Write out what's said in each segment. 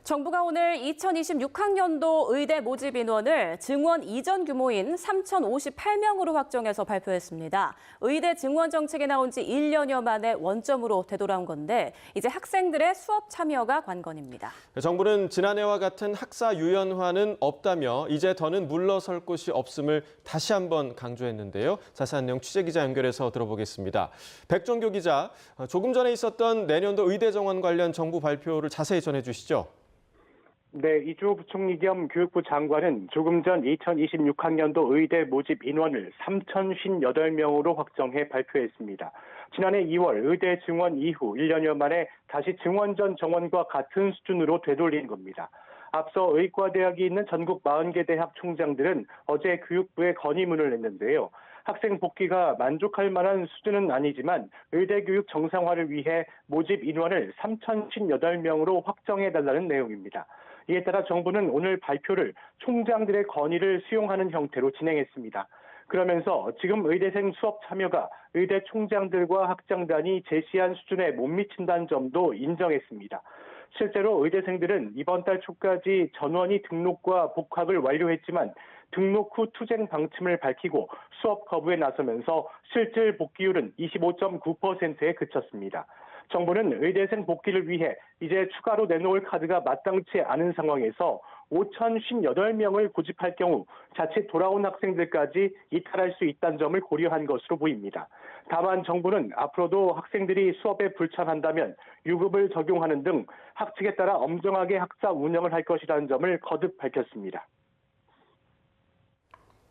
정부가 오늘 2026학년도 의대 모집 인원을 증원 이전 규모인 3,058명으로 확정해서 발표했습니다. 의대 증원 정책이 나온 지 1년여 만에 원점으로 되돌아온 건데 이제 학생들의 수업 참여가 관건입니다. 정부는 지난해와 같은 학사 유연화는 없다며 이제 더는 물러설 곳이 없음을 다시 한번 강조했는데요. 자세한 내용 취재기자 연결해서 들어보겠습니다. 백종교 기자, 조금 전에 있었던 내년도 의대 정원 관련 정부 발표를 자세히 전해주시죠. 네, 이주호 부총리 겸 교육부 장관은 조금 전 2026학년도 의대 모집 인원을 3,058명으로 확정해 발표했습니다. 지난해 2월 의대 증원 이후 1년여 만에 다시 증원 전 정원과 같은 수준으로 되돌린 겁니다. 앞서 의과대학이 있는 전국 40개 대학 총장들은 어제 교육부에 건의문을 냈는데요. 학생 복귀가 만족할 만한 수준은 아니지만 의대 교육 정상화를 위해 모집 인원을 3,058명으로 확정해달라는 내용입니다. 이에 따라 정부는 오늘 발표를 총장들의 건의를 수용하는 형태로 진행했습니다. 그러면서 지금 의대생 수업 참여가 의대 총장들과 학장단이 제시한 수준에 못 미친다는 점도 인정했습니다. 실제로 의대생들은 이번 달 초까지 전원이 등록과 복학을 완료했지만 등록 후 투쟁 방침을 밝히고 수업 거부에 나서면서 실질 복귀율은 25.9%에 그쳤습니다. 정부는 의대생 복귀를 위해 이제 추가로 내놓을 카드가 마땅치 않은 상황에서 5,058명을 고집할 경우 자칫 돌아온 학생들까지 이탈할 수 있다는 점을 고려한 것으로 보입니다. 다만 정부는 앞으로도 학생들이 수업에 불참한다면 유급을 적용하는 등 학칙에 따라 엄정하게 학사 운영을 할 것이라는 점을 거듭 밝혔습니다.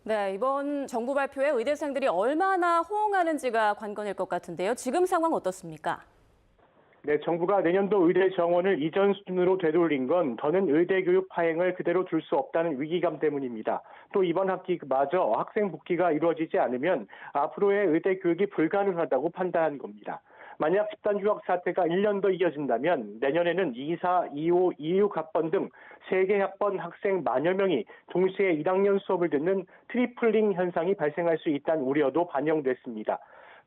네, 이번 정부 발표에 의대생들이 얼마나 호응하는지가 관건일 것 같은데요. 지금 상황 어떻습니까? 네, 정부가 내년도 의대 정원을 이전 수준으로 되돌린 건 더는 의대 교육 파행을 그대로 둘 수 없다는 위기감 때문입니다. 또 이번 학기마저 학생 복귀가 이루어지지 않으면 앞으로의 의대 교육이 불가능하다고 판단한 겁니다. 만약 집단 휴학 사태가 1년 더 이어진다면 내년에는 24, 25, 26학번 등 3개 학번 학생 만여 명이 동시에 1학년 수업을 듣는 트리플링 현상이 발생할 수 있다는 우려도 반영됐습니다.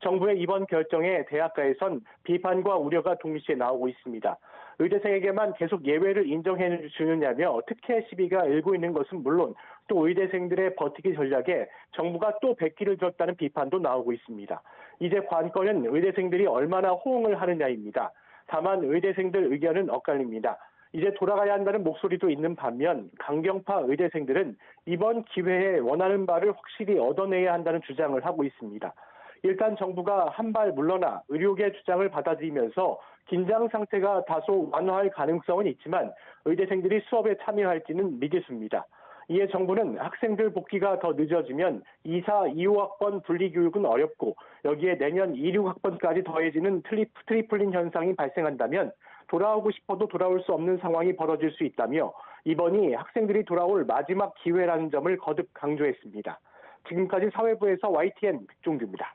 정부의 이번 결정에 대학가에선 비판과 우려가 동시에 나오고 있습니다. 의대생에게만 계속 예외를 인정해 주느냐며 특혜 시비가 일고 있는 것은 물론 또 의대생들의 버티기 전략에 정부가 또 백기를 줬다는 비판도 나오고 있습니다. 이제 관건은 의대생들이 얼마나 호응을 하느냐입니다. 다만 의대생들 의견은 엇갈립니다. 이제 돌아가야 한다는 목소리도 있는 반면 강경파 의대생들은 이번 기회에 원하는 바를 확실히 얻어내야 한다는 주장을 하고 있습니다. 일단 정부가 한 발 물러나 의료계 주장을 받아들이면서 긴장 상태가 다소 완화할 가능성은 있지만 의대생들이 수업에 참여할지는 미지수입니다. 이에 정부는 학생들 복귀가 더 늦어지면 24, 25학번 분리교육은 어렵고 여기에 내년 26학번까지 더해지는 트리플린 현상이 발생한다면 돌아오고 싶어도 돌아올 수 없는 상황이 벌어질 수 있다며 이번이 학생들이 돌아올 마지막 기회라는 점을 거듭 강조했습니다. 지금까지 사회부에서 YTN 백종규입니다.